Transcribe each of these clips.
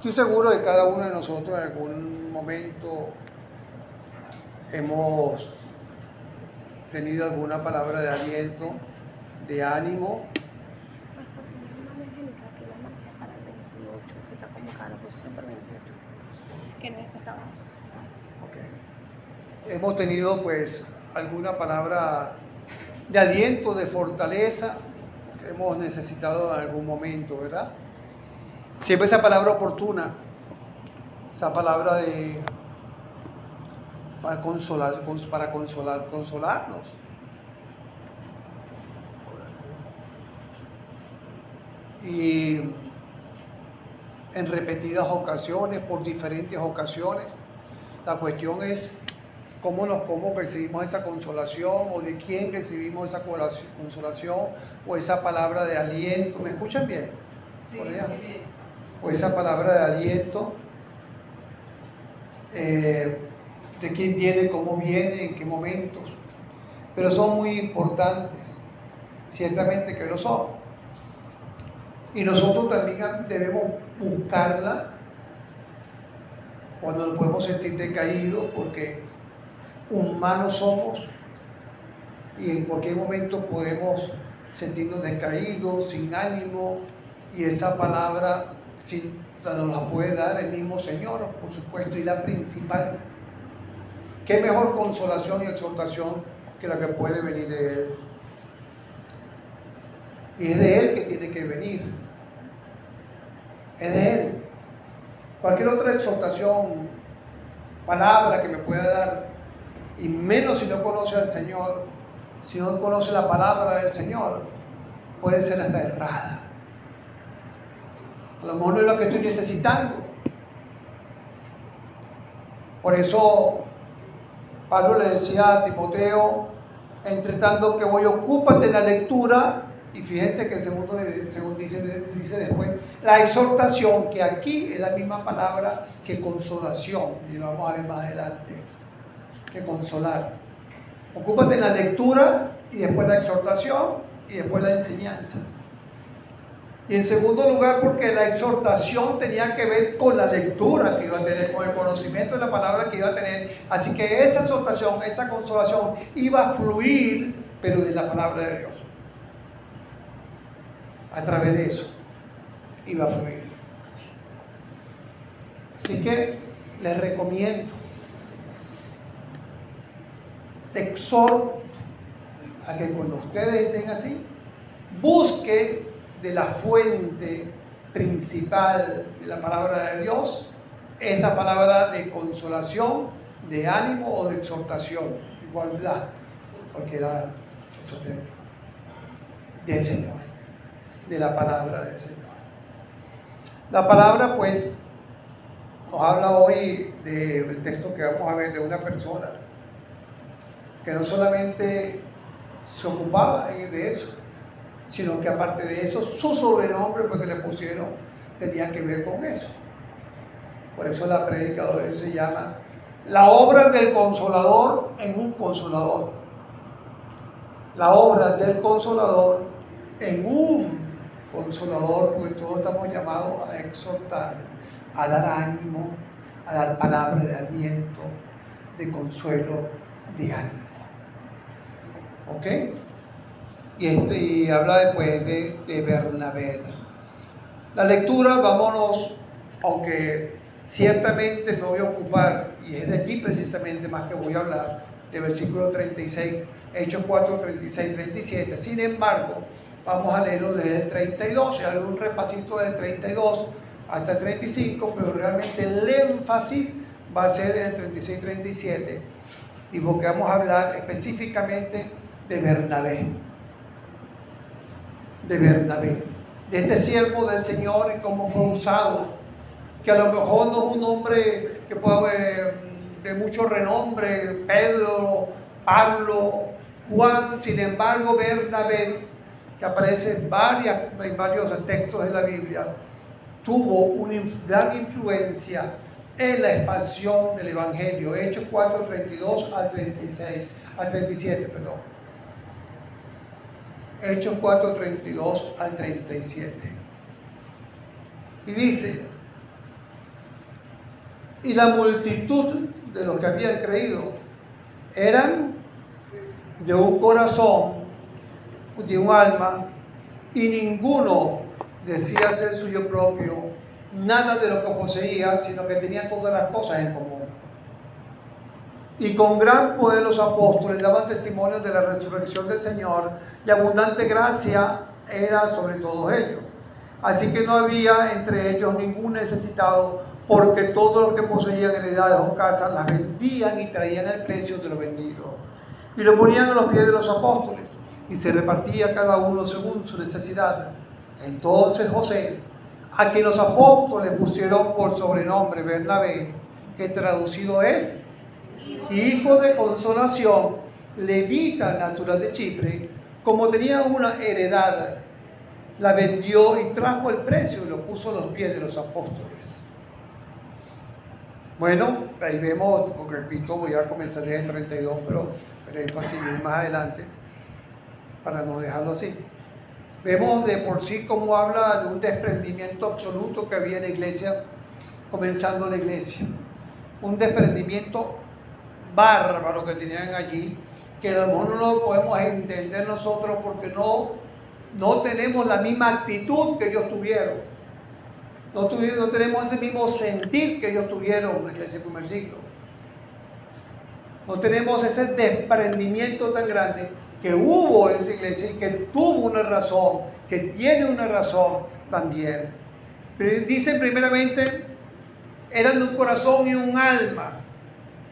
Estoy seguro de que cada uno de nosotros en algún momento hemos tenido alguna palabra de aliento, de ánimo. Pastor, tenía una Angélica que la marcha para el 28, que está convocada a la posición para el 28, que no es este sábado. Okay. Hemos tenido pues alguna palabra de aliento, de fortaleza que hemos necesitado en algún momento, ¿verdad? Siempre esa palabra oportuna, esa palabra para consolarnos. Y en repetidas ocasiones, por diferentes ocasiones, la cuestión es cómo percibimos esa consolación, o de quién recibimos esa consolación, o esa palabra de aliento. ¿Me escuchan bien? Sí, O esa palabra de aliento, de quién viene, cómo viene, en qué momentos. Pero son muy importantes, ciertamente que lo son. Y nosotros también debemos buscarla cuando nos podemos sentir decaídos, porque humanos somos y en cualquier momento podemos sentirnos decaídos, sin ánimo, y esa palabra nos la puede dar el mismo Señor, por supuesto, y la principal. ¿Qué mejor consolación y exhortación que la que puede venir de Él? Y es de Él que tiene que venir. Es de Él. Cualquier otra exhortación, palabra que me pueda dar, y menos si no conoce al Señor, si no conoce la palabra del Señor, puede ser hasta errada. A lo mejor no es lo que estoy necesitando. Por eso Pablo le decía a Timoteo, entre tanto que voy, ocúpate en la lectura. Y fíjate que el segundo dice después, la exhortación, que aquí es la misma palabra que consolación, y lo vamos a ver más adelante, que consolar. Ocúpate en la lectura, y después la exhortación, y después la enseñanza. Y en segundo lugar, porque la exhortación tenía que ver con la lectura que iba a tener, con el conocimiento de la palabra que iba a tener. Así que esa exhortación, esa consolación iba a fluir, pero de la palabra de Dios. A través de eso iba a fluir. Así que les recomiendo, te exhorto a que cuando ustedes estén así, busquen de la fuente principal de la palabra de Dios, esa palabra de consolación, de ánimo o de exhortación, igualdad, cualquiera de esos términos, del Señor, de la palabra del Señor. La palabra pues nos habla hoy del texto que vamos a ver, de una persona que no solamente se ocupaba de eso, sino que aparte de eso, su sobrenombre, porque le pusieron, tenía que ver con eso. Por eso la prédica de hoy se llama La obra del Consolador en un Consolador. La obra del Consolador en un Consolador, porque todos estamos llamados a exhortar, a dar ánimo, a dar palabra de aliento, de consuelo, de ánimo. ¿Ok? Y habla después de Bernabé. La lectura, vámonos, aunque ciertamente me voy a ocupar, y es de aquí precisamente más que voy a hablar, del versículo 36, Hechos 4, 36, 37. Sin embargo, vamos a leerlo desde el 32, y haré un repasito del 32 hasta el 35, pero realmente el énfasis va a ser en el 36, 37, y porque vamos a hablar específicamente de Bernabé. De Bernabé, de este siervo del Señor y cómo fue usado, que a lo mejor no es un hombre que pueda de mucho renombre, Pedro, Pablo, Juan, sin embargo Bernabé, que aparece en varios textos de la Biblia, tuvo una gran influencia en la expansión del Evangelio. Hechos 4, 32 al 37, perdón. Hechos 4, 32 al 37. Y dice, Y la multitud de los que habían creído eran de un corazón, de un alma, y ninguno decía ser suyo propio nada de lo que poseía, sino que tenían todas las cosas en común. Y con gran poder los apóstoles daban testimonio de la resurrección del Señor, y abundante gracia era sobre todos ellos. Así que no había entre ellos ningún necesitado, porque todo lo que poseían, heredades o casas, las vendían y traían el precio de lo vendido, y lo ponían a los pies de los apóstoles, y se repartía cada uno según su necesidad. Entonces José, a quien los apóstoles pusieron por sobrenombre Bernabé, que traducido es hijo de consolación, levita natural de Chipre, como tenía una heredad, la vendió y trajo el precio y lo puso a los pies de los apóstoles. Bueno, ahí vemos, repito, voy a comenzar desde el 32, pero énfasis más adelante, para no dejarlo así. Vemos de por sí cómo habla de un desprendimiento absoluto que había en la iglesia, comenzando la iglesia. Un desprendimiento bárbaro que tenían allí, que a lo mejor no lo podemos entender nosotros porque no tenemos la misma actitud que ellos tuvieron. No tenemos ese mismo sentir que ellos tuvieron en la iglesia del primer siglo. No tenemos ese desprendimiento tan grande que hubo en esa iglesia y que tuvo una razón, que tiene una razón también. Pero dicen primeramente, eran de un corazón y un alma.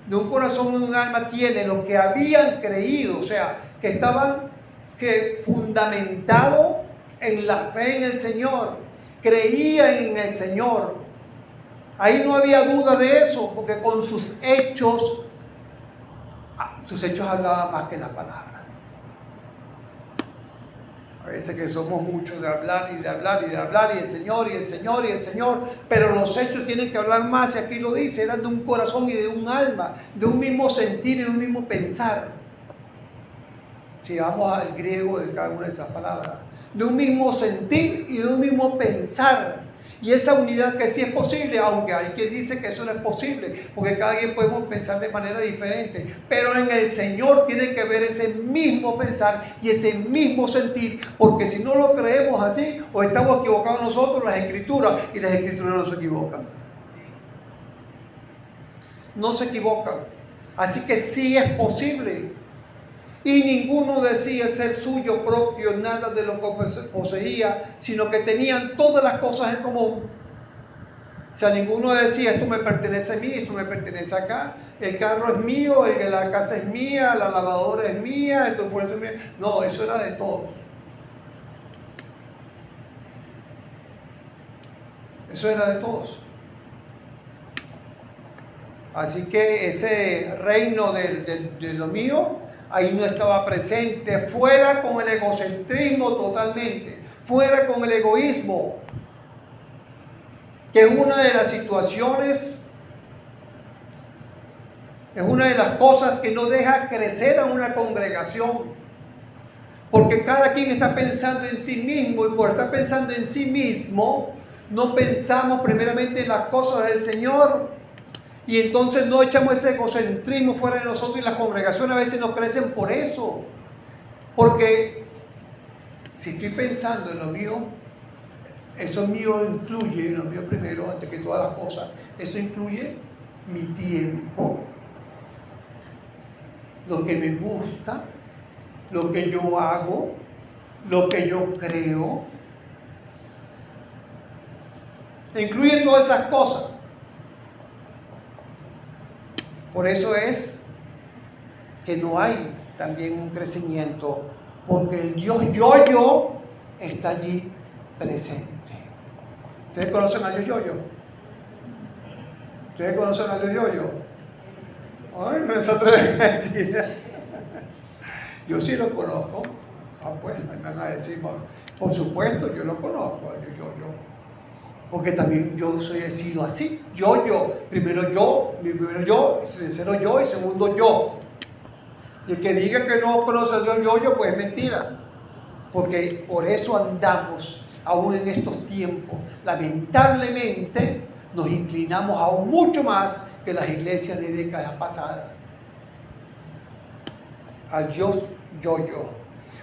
De un corazón y un alma tiene lo que habían creído, o sea, que estaban fundamentados en la fe en el Señor, creían en el Señor. Ahí no había duda de eso, porque con sus hechos hablaban más que las palabras. A veces que somos muchos de hablar y de hablar y de hablar, y el Señor, y el Señor, y el Señor, pero los hechos tienen que hablar más, y aquí lo dice, eran de un corazón y de un alma, de un mismo sentir y de un mismo pensar. Si vamos al griego de cada una de esas palabras, de un mismo sentir y de un mismo pensar. Y esa unidad que sí es posible, aunque hay quien dice que eso no es posible, porque cada quien podemos pensar de manera diferente, pero en el Señor tiene que haber ese mismo pensar y ese mismo sentir, porque si no lo creemos así, o estamos equivocados nosotros, las Escrituras, y las Escrituras no se equivocan. No se equivocan. Así que sí es posible. Y ninguno decía ser suyo propio nada de lo que poseía, sino que tenían todas las cosas en común. O sea, ninguno decía, esto me pertenece a mí, esto me pertenece acá, el carro es mío, la casa es mía, la lavadora es mía, esto fue mío. No, eso era de todos. Eso era de todos. Así que ese reino de lo mío, ahí no estaba presente. Fuera con el egocentrismo totalmente, fuera con el egoísmo, que es una de las situaciones, es una de las cosas que no deja crecer a una congregación, porque cada quien está pensando en sí mismo, y por estar pensando en sí mismo no pensamos primeramente en las cosas del Señor. Y entonces no echamos ese egocentrismo fuera de nosotros, y las congregaciones a veces no crecen por eso. Porque si estoy pensando en lo mío, eso mío incluye, lo mío primero, antes que todas las cosas, eso incluye mi tiempo, lo que me gusta, lo que yo hago, lo que yo creo. Incluye todas esas cosas. Por eso es que no hay también un crecimiento, porque el Dios yo está allí presente. ¿Ustedes conocen a Dios yo? ¿Ustedes conocen a Dios yo? Ay, me atreven a decir. Yo sí lo conozco. Pues, me van a decir, por supuesto, yo lo conozco, a Dios yo. Porque también yo he sido así, primero yo, tercero yo y segundo yo. Y el que diga que no conoce a Dios yo, pues es mentira. Porque por eso andamos, aún en estos tiempos, lamentablemente, nos inclinamos aún mucho más que las iglesias de décadas pasadas. Al Dios yo.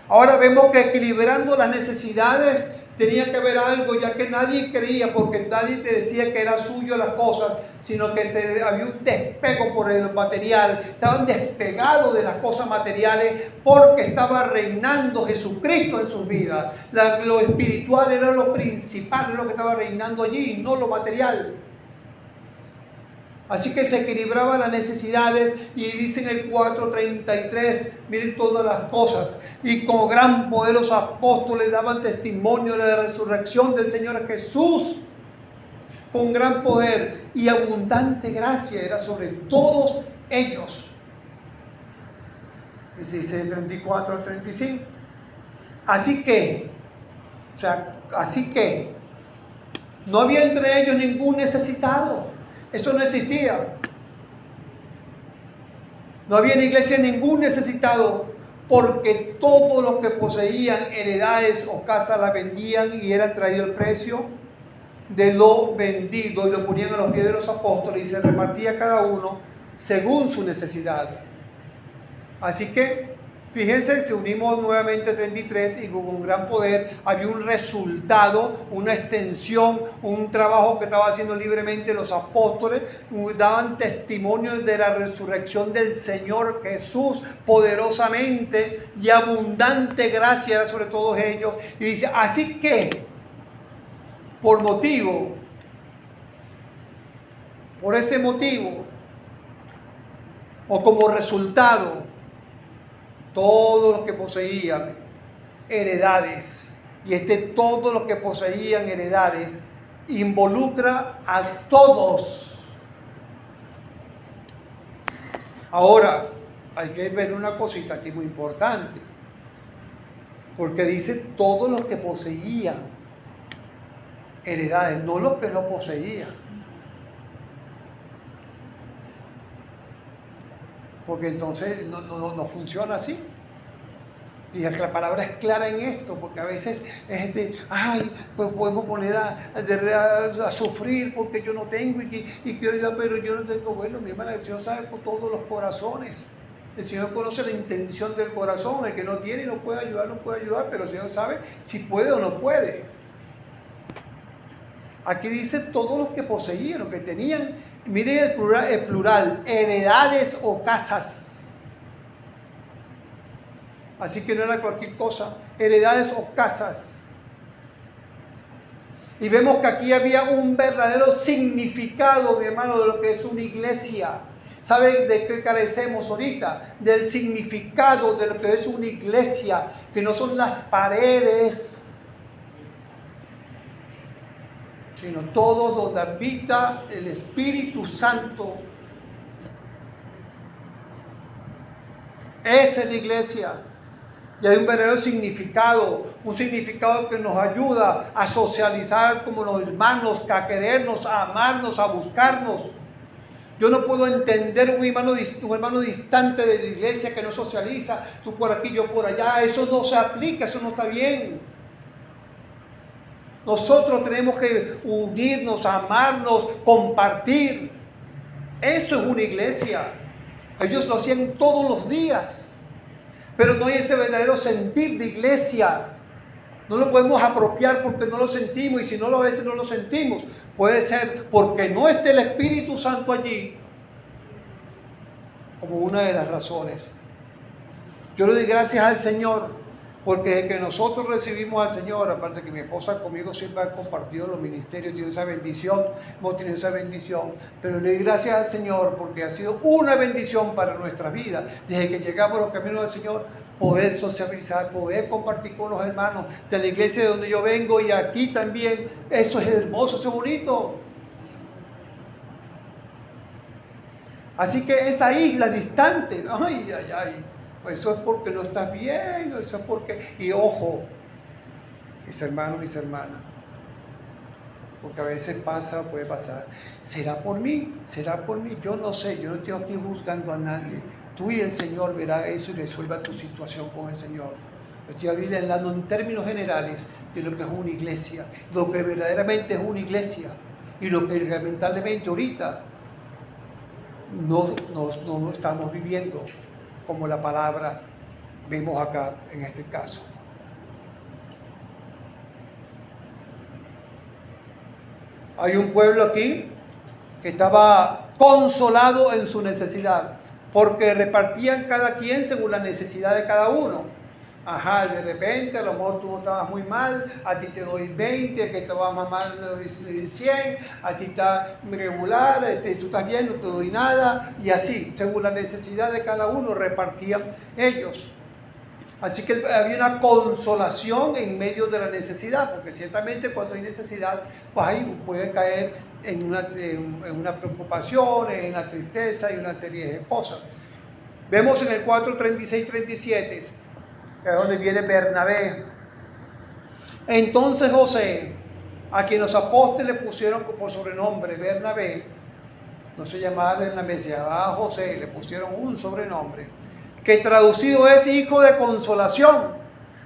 Ahora vemos que equilibrando las necesidades tenía que haber algo, ya que nadie creía, porque nadie te decía que era suyo las cosas, sino que había un despego por el material. Estaban despegados de las cosas materiales porque estaba reinando Jesucristo en sus vidas. Lo espiritual era lo principal, era lo que estaba reinando allí, no lo material. Así que se equilibraban las necesidades, y dice en el 4:33, miren todas las cosas, y con gran poder los apóstoles daban testimonio de la resurrección del Señor Jesús, con gran poder y abundante gracia era sobre todos ellos. Dice el 34 al 35. Así que no había entre ellos ningún necesitado. Eso no existía. No había en la iglesia ningún necesitado, porque todos los que poseían heredades o casas las vendían y era traído el precio de lo vendido y lo ponían a los pies de los apóstoles y se repartía cada uno según su necesidad. Así que fíjense, que unimos nuevamente 33 y con un gran poder había un resultado, una extensión, un trabajo que estaban haciendo libremente los apóstoles, daban testimonio de la resurrección del Señor Jesús poderosamente, y abundante gracia era sobre todos ellos. Y dice, así que por ese motivo, o como resultado, todos los que poseían heredades, y todos los que poseían heredades involucra a todos. Ahora, hay que ver una cosita aquí muy importante, porque dice todos los que poseían heredades, no los que no poseían. Porque entonces no funciona así. Y la palabra es clara en esto, porque a veces pues podemos poner a sufrir porque yo no tengo y quiero yo, pero yo no tengo. Bueno, mi hermana, el Señor sabe por todos los corazones. El Señor conoce la intención del corazón. El que no tiene y no puede ayudar, pero el Señor sabe si puede o no puede. Aquí dice todos los que poseían, los que tenían. Miren el plural, heredades o casas. Así que no era cualquier cosa, heredades o casas. Y vemos que aquí había un verdadero significado, mi hermano, de lo que es una iglesia. ¿Saben de qué carecemos ahorita? Del significado de lo que es una iglesia, que no son las paredes, sino todos donde habita el Espíritu Santo. Esa es la iglesia. Y hay un verdadero significado, un significado que nos ayuda a socializar como los hermanos, a querernos, a amarnos, a buscarnos. Yo no puedo entender un hermano distante de la iglesia que no socializa, tú por aquí, yo por allá. Eso no se aplica, eso no está bien. Nosotros tenemos que unirnos, amarnos, compartir. Eso es una iglesia. Ellos lo hacían todos los días. Pero no hay ese verdadero sentir de iglesia. No lo podemos apropiar porque no lo sentimos. Y si no, a veces no lo sentimos. Puede ser porque no esté el Espíritu Santo allí, como una de las razones. Yo le doy gracias al Señor, porque desde que nosotros recibimos al Señor, aparte que mi esposa conmigo siempre ha compartido los ministerios, tiene esa bendición, hemos tenido esa bendición, pero le doy gracias al Señor porque ha sido una bendición para nuestra vida. Desde que llegamos a los caminos del Señor, poder socializar, poder compartir con los hermanos de la iglesia de donde yo vengo y aquí también. Eso es hermoso, eso es bonito. Así que esa isla distante, eso es porque no estás bien, eso es porque... Y ojo, mis hermanos, mis hermanas, porque a veces puede pasar. ¿Será por mí? ¿Será por mí? Yo no sé, yo no estoy aquí juzgando a nadie. Tú y el Señor verá eso y resuelva tu situación con el Señor. Estoy hablando en términos generales de lo que es una iglesia, lo que verdaderamente es una iglesia. y lo que lamentablemente ahorita no estamos viviendo como la palabra vemos acá en este caso. Hay un pueblo aquí que estaba consolado en su necesidad, porque repartían cada quien según la necesidad de cada uno. Ajá, de repente a lo mejor tú estabas muy mal, a ti te doy 20, a que estabas más mal te doy 100, a ti está regular, tú estás bien, no te doy nada, y así, según la necesidad de cada uno repartían ellos. Así que había una consolación en medio de la necesidad, porque ciertamente cuando hay necesidad, pues ahí puede caer en una preocupación, en la tristeza y una serie de cosas. Vemos en el 4:36-37, que es donde viene Bernabé. Entonces José, a quien los apóstoles pusieron como sobrenombre Bernabé, no se llamaba Bernabé, se llamaba José, le pusieron un sobrenombre, que traducido es hijo de consolación,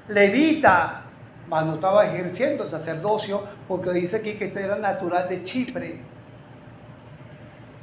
levita, mas no estaba ejerciendo el sacerdocio, porque dice aquí que este era natural de Chipre.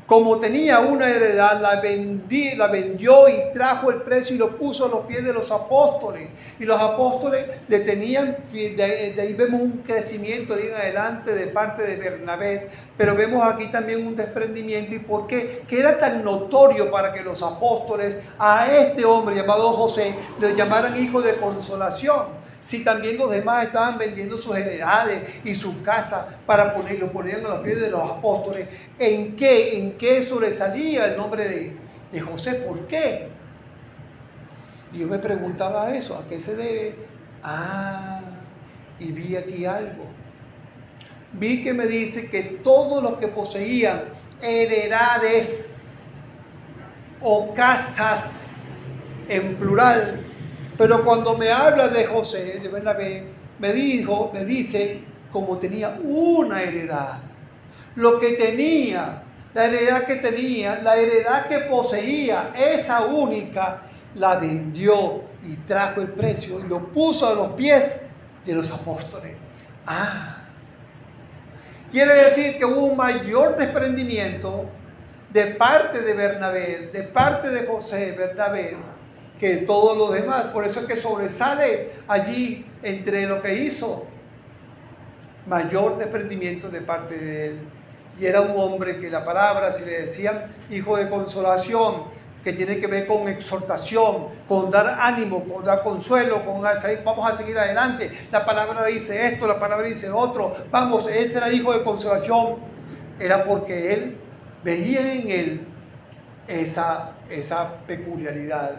Como tenía una heredad, la vendió y trajo el precio y lo puso a los pies de los apóstoles. Y los apóstoles le tenían, de ahí vemos un crecimiento de en adelante de parte de Bernabé, pero vemos aquí también un desprendimiento. ¿Y por qué? Que era tan notorio para que los apóstoles a este hombre llamado José le llamaran hijo de consolación. Si también los demás estaban vendiendo sus heredades y su casa para ponerlo, ponían a los pies de los apóstoles, ¿en qué sobresalía el nombre de José? ¿Por qué? Y yo me preguntaba eso, ¿a qué se debe? Y vi aquí algo. Vi que me dice que todos los que poseían heredades o casas en plural, pero cuando me habla de José, de Bernabé, me dice como tenía una heredad. Lo que tenía, la heredad que tenía, la heredad que poseía, esa única, la vendió y trajo el precio y lo puso a los pies de los apóstoles. Quiere decir que hubo un mayor desprendimiento de parte de Bernabé, de parte de José, Bernabé, que todos los demás. Por eso es que sobresale allí entre lo que hizo, mayor desprendimiento de parte de él. Y era un hombre que la palabra, si le decían hijo de consolación, que tiene que ver con exhortación, con dar ánimo, con dar consuelo, vamos a seguir adelante. La palabra dice esto, la palabra dice otro. Vamos, ese era hijo de consolación. Era porque él veía en él esa peculiaridad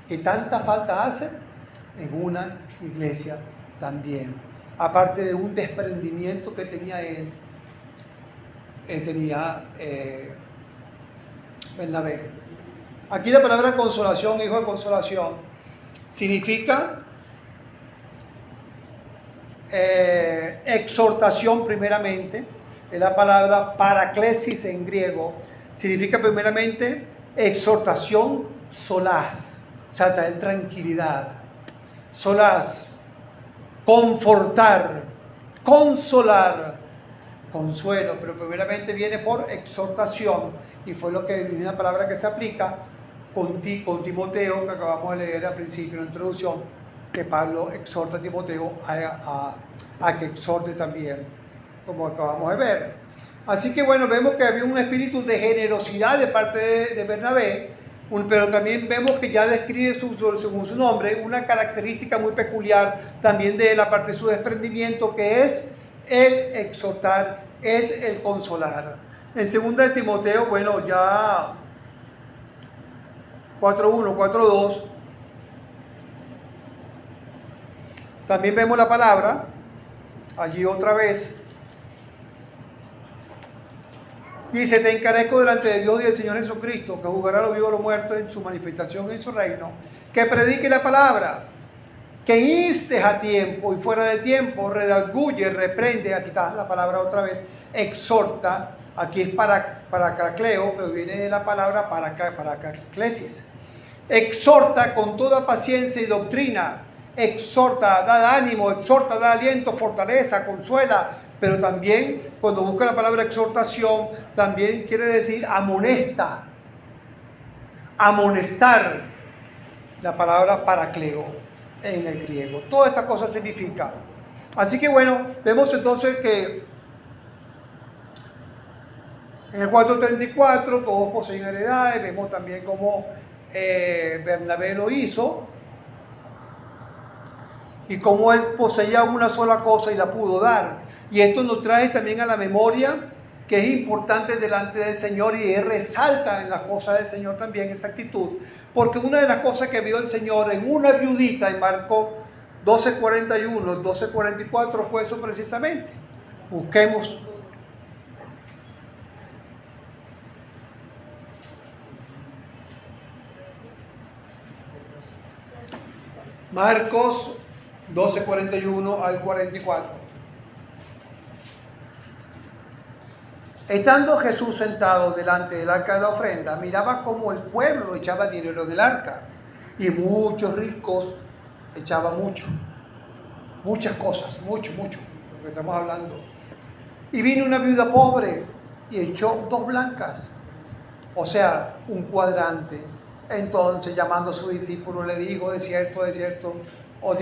que tanta falta hace en una iglesia también. Aparte de un desprendimiento que tenía él, tenía Bernabé. Aquí la palabra consolación, hijo de consolación, significa exhortación primeramente. Es la palabra paraklesis en griego. Significa primeramente exhortación, solaz, o sea, traer tranquilidad. Solaz, confortar, consolar, consuelo, pero primeramente viene por exhortación, y fue lo que una palabra que se aplica con Timoteo, que acabamos de leer al principio en la introducción, que Pablo exhorta a Timoteo a que exhorte también, como acabamos de ver. Así que bueno, vemos que había un espíritu de generosidad de parte de Bernabé, pero también vemos que ya describe según su nombre una característica muy peculiar también de la parte de su desprendimiento, que es el exhortar, es el consolar. En 2 de Timoteo, bueno, ya 4:1, 4:2, también vemos la palabra, allí otra vez, dice: te encarezco delante de Dios y del Señor Jesucristo, que juzgará a los vivos y a los muertos en su manifestación en su reino, que predique la palabra, que instes a tiempo y fuera de tiempo, redarguye, reprende, aquí está la palabra otra vez, exhorta, aquí es para cacleo, pero viene de la palabra para caclesis. Exhorta con toda paciencia y doctrina, exhorta, da ánimo, exhorta, da aliento, fortaleza, consuela, pero también cuando busca la palabra exhortación, también quiere decir amonesta, amonestar, la palabra paracleo en el griego. Todas estas cosas significan. Así que bueno, vemos entonces que en el 4:34 todos poseen heredades. Vemos también cómo Bernabé lo hizo y cómo él poseía una sola cosa y la pudo dar. Y esto nos trae también a la memoria que es importante delante del Señor, y él resalta en las cosas del Señor también esa actitud, porque una de las cosas que vio el Señor en una viudita en Marcos 12:41, 12:44 fue eso precisamente. Busquemos. Marcos 12:41 al 44. Estando Jesús sentado delante del arca de la ofrenda, miraba cómo el pueblo echaba dinero del arca, y muchos ricos echaban muchas cosas, mucho, lo que estamos hablando. Y vino una viuda pobre y echó 2 blancas, o sea, un cuadrante. Entonces, llamando a su discípulo, le dijo: de cierto os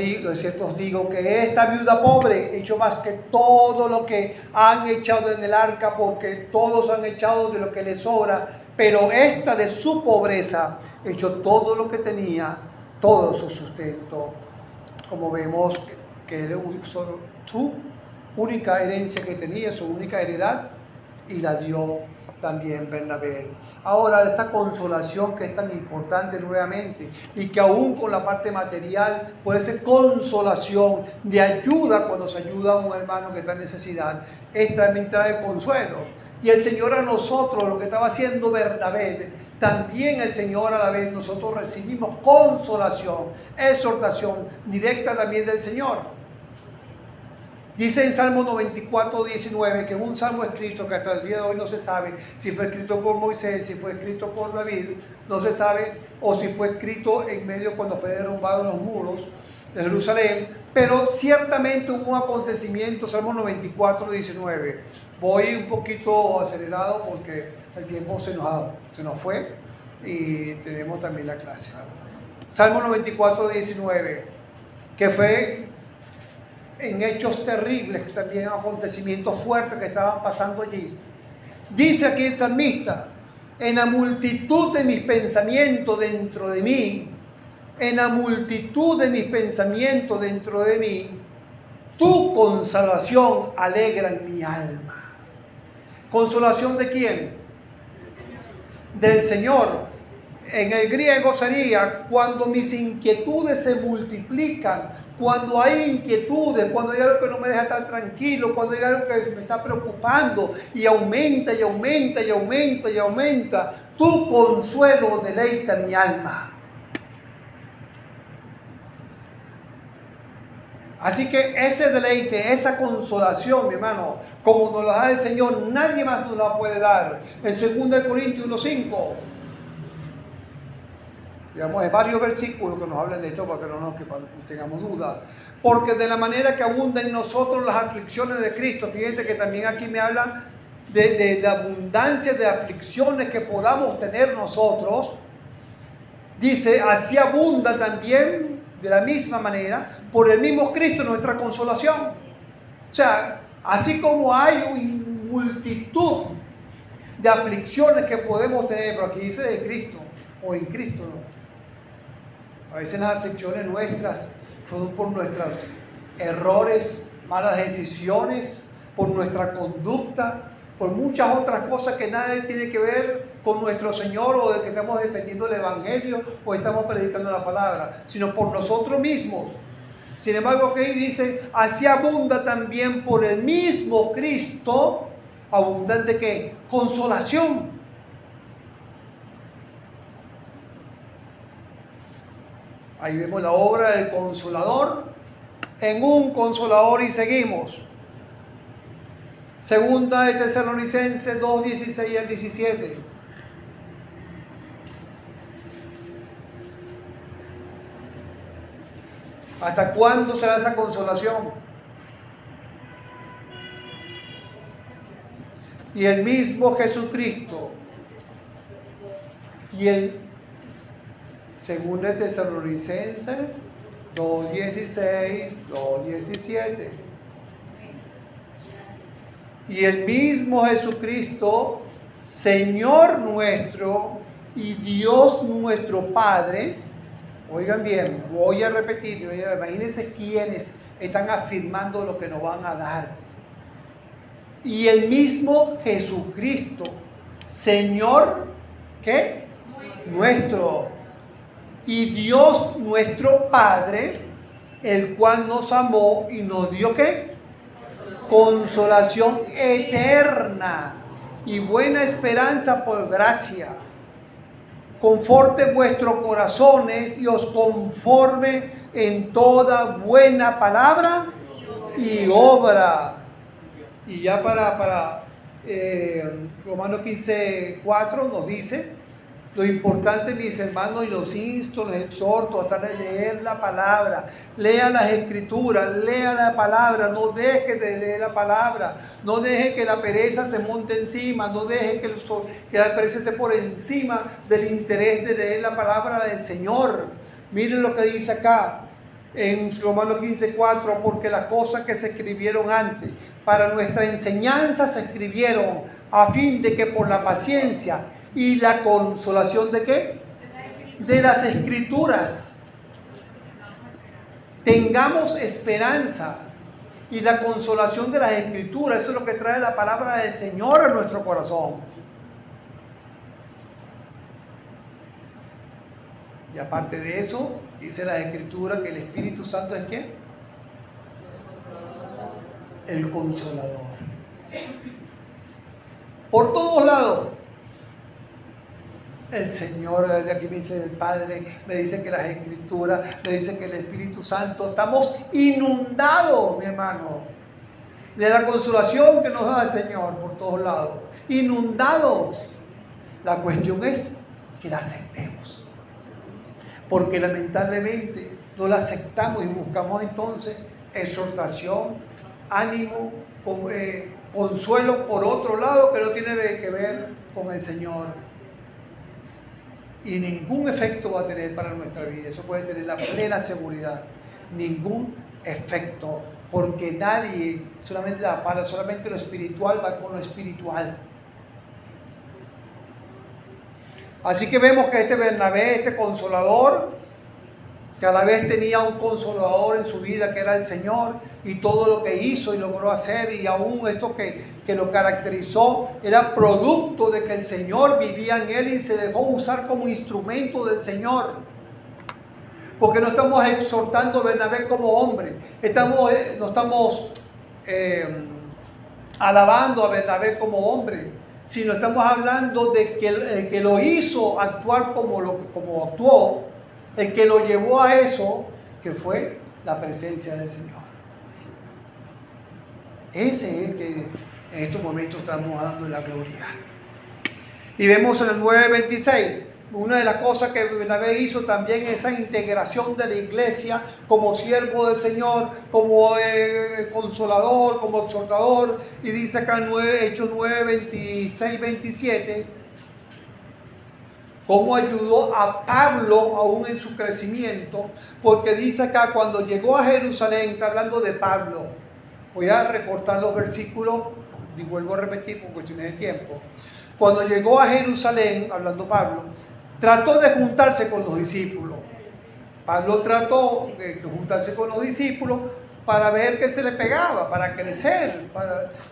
digo que esta viuda pobre echó más que todo lo que han echado en el arca, porque todos han echado de lo que les sobra, pero esta de su pobreza echó todo lo que tenía, todo su sustento. Como vemos que él usó su única herencia que tenía, su única heredad, y la dio también Bernabé. Ahora, esta consolación que es tan importante nuevamente, y que aún con la parte material puede ser consolación, de ayuda cuando se ayuda a un hermano que está en necesidad, también trae consuelo. Y el Señor a nosotros, lo que estaba haciendo Bernabé, también el Señor a la vez nosotros recibimos consolación, exhortación directa también del Señor. Dice en Salmo 94:19, que es un salmo escrito que hasta el día de hoy no se sabe si fue escrito por Moisés, si fue escrito por David, no se sabe, o si fue escrito en medio cuando fue derrumbado los muros de Jerusalén, pero ciertamente hubo un acontecimiento. Salmo 94:19. Voy un poquito acelerado porque el tiempo se nos fue y tenemos también la clase. Salmo 94:19, que fue en hechos terribles, también acontecimientos fuertes que estaban pasando allí. Dice aquí el salmista: en la multitud de mis pensamientos dentro de mí, en la multitud de mis pensamientos dentro de mí, tu consolación alegra en mi alma. ¿Consolación de quién? Del Señor. En el griego sería cuando mis inquietudes se multiplican, cuando hay inquietudes, cuando hay algo que no me deja estar tranquilo, cuando hay algo que me está preocupando y aumenta y aumenta y aumenta y aumenta, tu consuelo deleita mi alma. Así que ese deleite, esa consolación, mi hermano, como nos la da el Señor, nadie más nos la puede dar. En 2 Corintios 1:5. Digamos, hay varios versículos que nos hablan de esto para que no tengamos duda. Porque de la manera que abundan en nosotros las aflicciones de Cristo, fíjense que también aquí me hablan de la abundancia de aflicciones que podamos tener nosotros. Dice: así abunda también de la misma manera por el mismo Cristo nuestra consolación. O sea, así como hay una multitud de aflicciones que podemos tener, pero aquí dice de Cristo o en Cristo, ¿no? A veces las aflicciones nuestras son por nuestros errores, malas decisiones, por nuestra conducta, por muchas otras cosas que nada tiene que ver con nuestro Señor, o de que estamos defendiendo el Evangelio o estamos predicando la palabra, sino por nosotros mismos. Sin embargo, aquí dice: así abunda también por el mismo Cristo, abundan de ¿qué? Consolación. Ahí vemos la obra del Consolador en un Consolador, y seguimos. Segunda de Tesalonicenses 2:16 al 17. ¿Hasta cuándo será esa consolación? y el mismo Jesucristo y el segundo de Tesalonicenses 2:16, 2:17. Y el mismo Jesucristo, Señor nuestro y Dios nuestro Padre. Oigan bien, voy a repetir, imagínense quiénes están afirmando lo que nos van a dar. Y el mismo Jesucristo, Señor, ¿qué? Nuestro. Y Dios nuestro Padre, el cual nos amó y nos dio, ¿qué? Consolación eterna y buena esperanza por gracia. Conforte vuestros corazones y os conforme en toda buena palabra y obra. Y ya para Romanos 15:4 nos dice: lo importante, mis hermanos, y los insto, los exhorto a tratar de leer la palabra. Lea las escrituras, lea la palabra, no deje de leer la palabra, no deje que la pereza se monte encima, no deje que la pereza esté por encima del interés de leer la palabra del Señor. Miren lo que dice acá en Romanos 15:4: porque las cosas que se escribieron antes para nuestra enseñanza se escribieron a fin de que por la paciencia y la consolación de ¿qué? De las escrituras tengamos esperanza. Y la consolación de las escrituras, eso es lo que trae la palabra del Señor a nuestro corazón. Y aparte de eso, dice la escritura que el Espíritu Santo es ¿qué? El consolador. Por todos lados. El Señor, aquí me dice el Padre, me dice que las Escrituras, me dice que el Espíritu Santo, estamos inundados, mi hermano, de la consolación que nos da el Señor por todos lados. Inundados. La cuestión es que la aceptemos. Porque lamentablemente no la aceptamos y buscamos entonces exhortación, ánimo, consuelo por otro lado que no tiene que ver con el Señor. Y ningún efecto va a tener para nuestra vida. Eso puede tener la plena seguridad. Ningún efecto. Porque nadie, solamente lo espiritual va con lo espiritual. Así que vemos que este Bernabé, este consolador, que a la vez tenía un consolador en su vida que era el Señor, y todo lo que hizo y logró hacer, y aún esto que lo caracterizó, era producto de que el Señor vivía en él y se dejó usar como instrumento del Señor. Porque no estamos exhortando a Bernabé como hombre, no estamos alabando a Bernabé como hombre, sino estamos hablando de que el que lo hizo actuar como actuó, el que lo llevó a eso, que fue la presencia del Señor. Ese es el que en estos momentos estamos dando la gloria. Y vemos en el 9:26, una de las cosas que Bernabé hizo también es esa integración de la iglesia como siervo del Señor, como consolador, como exhortador. Y dice acá en Hechos 9:26-27, cómo ayudó a Pablo aún en su crecimiento, porque dice acá, cuando llegó a Jerusalén, está hablando de Pablo. Voy a recortar los versículos y vuelvo a repetir por cuestiones de tiempo. Cuando llegó a Jerusalén, hablando Pablo, trató de juntarse con los discípulos. Pablo trató de juntarse con los discípulos para ver qué se le pegaba, para crecer.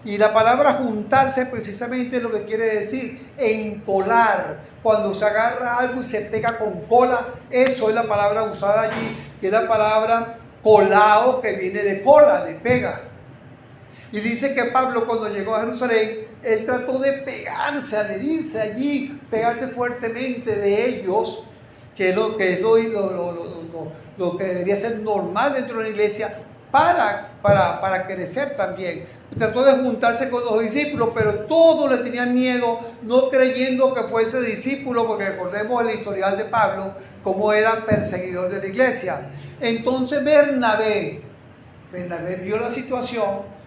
Y la palabra juntarse precisamente es lo que quiere decir encolar. Cuando se agarra algo y se pega con cola, eso es la palabra usada allí, que es la palabra colao, que viene de cola, de pega. Y dice que Pablo, cuando llegó a Jerusalén, él trató de pegarse, adherirse allí, pegarse fuertemente de ellos, que es lo que debería ser normal dentro de la iglesia, para crecer también. Trató de juntarse con los discípulos, pero todos le tenían miedo, no creyendo que fuese discípulo, porque recordemos el historial de Pablo, cómo era perseguidor de la iglesia. Entonces Bernabé vio la situación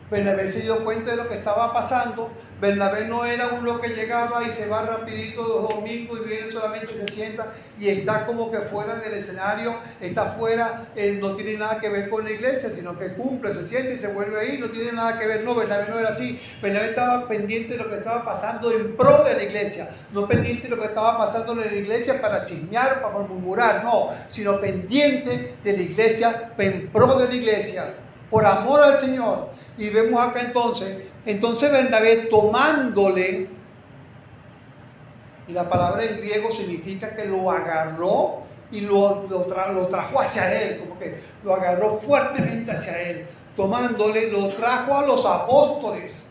Bernabé se dio cuenta de lo que estaba pasando. Bernabé no era uno que llegaba y se va rapidito los domingos y viene solamente y se sienta y está como que fuera del escenario, está fuera, no tiene nada que ver con la iglesia, sino que cumple, se sienta y se vuelve ahí, no tiene nada que ver. No, Bernabé no era así. Bernabé estaba pendiente de lo que estaba pasando en pro de la iglesia, no pendiente de lo que estaba pasando en la iglesia para chismear, para murmurar, no, sino pendiente de la iglesia, en pro de la iglesia, por amor al Señor. Y vemos acá entonces Bernabé tomándole, y la palabra en griego significa que lo agarró y lo trajo hacia él, como que lo agarró fuertemente hacia él, tomándole, lo trajo a los apóstoles.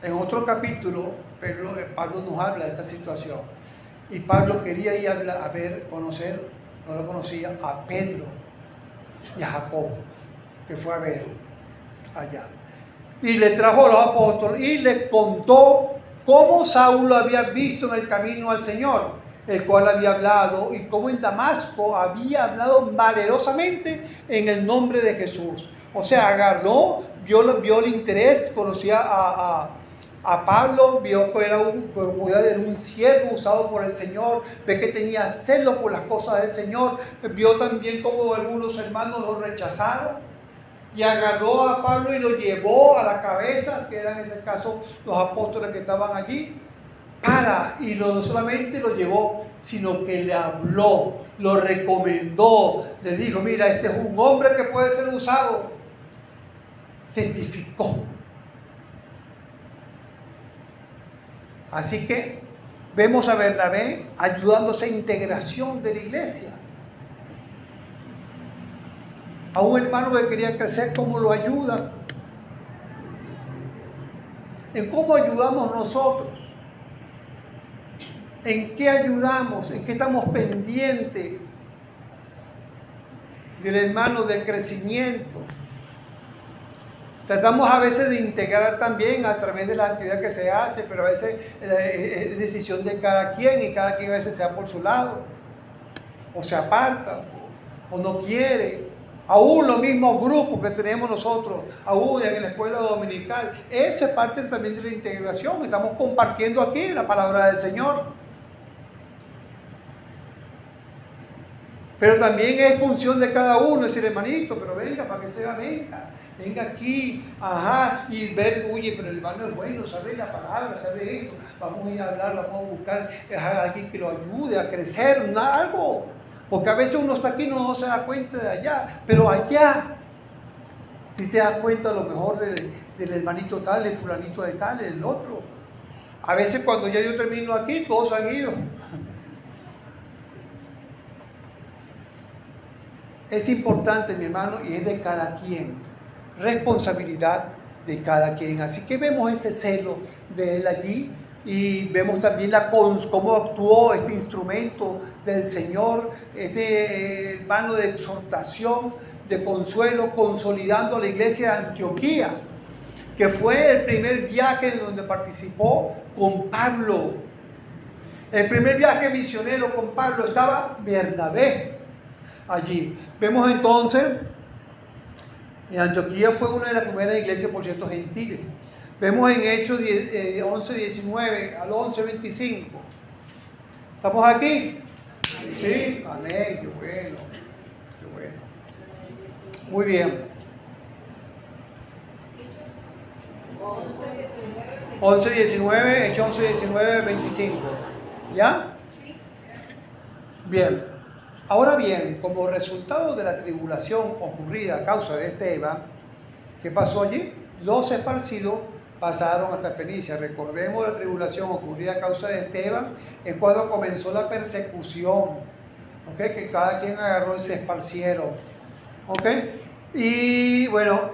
En otro capítulo, Pablo nos habla de esta situación, y Pablo quería ir a ver, conocer, no lo conocía, a Pedro y a Jacobo, que fue a ver allá. Y le trajo a los apóstoles y le contó cómo Saulo había visto en el camino al Señor, el cual había hablado, y cómo en Damasco había hablado valerosamente en el nombre de Jesús. O sea, agarró, vio el interés, conocía a Pablo, vio que podía ser un siervo usado por el Señor, ve que tenía celo por las cosas del Señor, vio también cómo algunos hermanos lo rechazaron, y agarró a Pablo y lo llevó a las cabezas, que eran en ese caso los apóstoles que estaban allí, y no solamente lo llevó, sino que le habló, lo recomendó, le dijo: mira, este es un hombre que puede ser usado. Testificó. Así que vemos a Bernabé ayudándose a integración de la iglesia. A un hermano que quería crecer, ¿cómo lo ayuda? ¿En cómo ayudamos nosotros? ¿En qué ayudamos? ¿En qué estamos pendientes del hermano, del crecimiento? Tratamos a veces de integrar también a través de la actividad que se hace, pero a veces es decisión de cada quien, y cada quien a veces se va por su lado, o se aparta, o no quiere. Aún los mismos grupos que tenemos nosotros, aún en la escuela dominical, eso es parte también de la integración. Estamos compartiendo aquí la palabra del Señor. Pero también es función de cada uno decir: hermanito, pero venga, para que sea, venga aquí, y ver, oye, pero el hermano es bueno, sabe la palabra, sabe esto, vamos a ir a hablar, vamos a buscar a alguien que lo ayude a crecer, algo. Porque a veces uno está aquí y no se da cuenta de allá, pero allá, si te das cuenta a lo mejor del hermanito tal, del fulanito de tal, el otro. A veces cuando ya yo termino aquí, todos han ido. Es importante, mi hermano, y es de cada quien, responsabilidad de cada quien. Así que vemos ese celo de él allí, y vemos también cómo actuó este instrumento del Señor, este hermano de exhortación, de consuelo, consolidando a la iglesia de Antioquía, que fue el primer viaje donde participó con Pablo. El primer viaje misionero con Pablo estaba Bernabé allí. Vemos entonces, en Antioquía fue una de las primeras iglesias, por cierto, gentiles. Vemos en Hechos 11:19 al 11:25. ¿Estamos aquí? Sí, amén, qué bueno, qué bueno. Muy bien. 11:19, Hechos 11:19, 25. ¿Ya? Bien. Ahora bien, como resultado de la tribulación ocurrida a causa de Esteban, ¿qué pasó allí? Los esparcidos pasaron hasta Fenicia. Recordemos la tribulación ocurrida a causa de Esteban, es cuando comenzó la persecución, ¿okay? Que cada quien agarró y se esparcieron, ¿okay? Y bueno,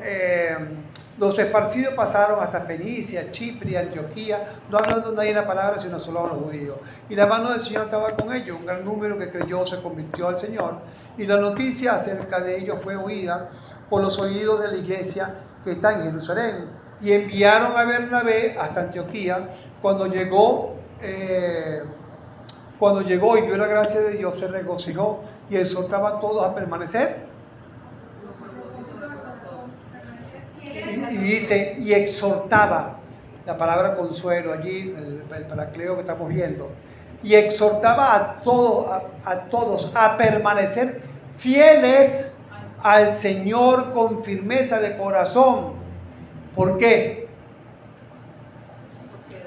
los esparcidos pasaron hasta Fenicia, Chipre, Antioquía, no hablando nadie la palabra, sino solo a los judíos. Y la mano del Señor estaba con ellos, un gran número que creyó se convirtió al Señor. Y la noticia acerca de ellos fue oída por los oídos de la iglesia que está en Jerusalén. Y enviaron a Bernabé hasta Antioquía. Cuando llegó y vio la gracia de Dios, se regocijó y exhortaba a todos a permanecer dice, y exhortaba, la palabra consuelo allí, el paracleo que estamos viendo, y exhortaba a todos a permanecer fieles al Señor con firmeza de corazón. ¿Por qué?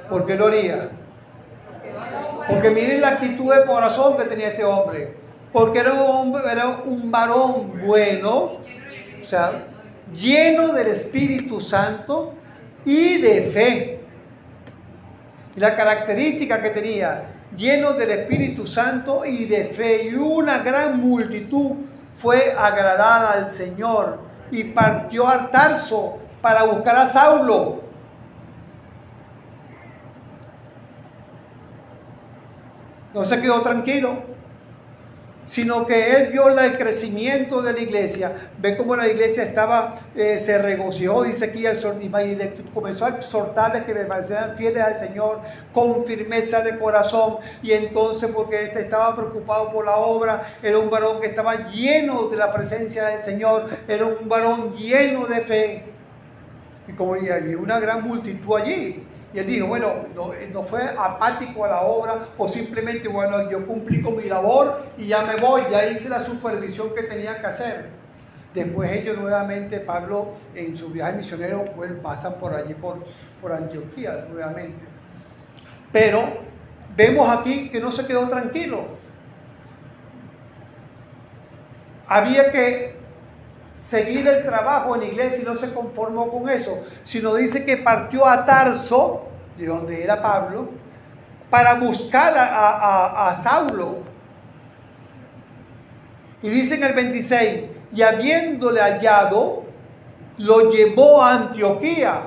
¿Por qué lo haría? Porque miren la actitud de corazón que tenía este hombre. Porque era un varón bueno, o sea, lleno del Espíritu Santo y de fe. Y la característica que tenía, lleno del Espíritu Santo y de fe. Y una gran multitud fue agradada al Señor y partió a Tarso para buscar a Saulo. No se quedó tranquilo, sino que él vio el crecimiento de la iglesia. Ve cómo la iglesia se regocijó, dice aquí, y comenzó a exhortarles que permanecieran fieles al Señor con firmeza de corazón. Y entonces, porque él estaba preocupado por la obra, era un varón que estaba lleno de la presencia del Señor, era un varón lleno de fe. Y como había una gran multitud allí, y él dijo, bueno, no fue apático a la obra, o simplemente, bueno, yo cumplí con mi labor y ya me voy, ya hice la supervisión que tenía que hacer. Después ellos nuevamente, Pablo en su viaje misionero, pues pasan por allí, por Antioquía nuevamente. Pero vemos aquí que no se quedó tranquilo. Había que seguir el trabajo en la iglesia y no se conformó con eso, sino dice que partió a Tarso, de donde era Pablo, para buscar a Saulo. Y dice en el 26, y habiéndole hallado, lo llevó a Antioquía.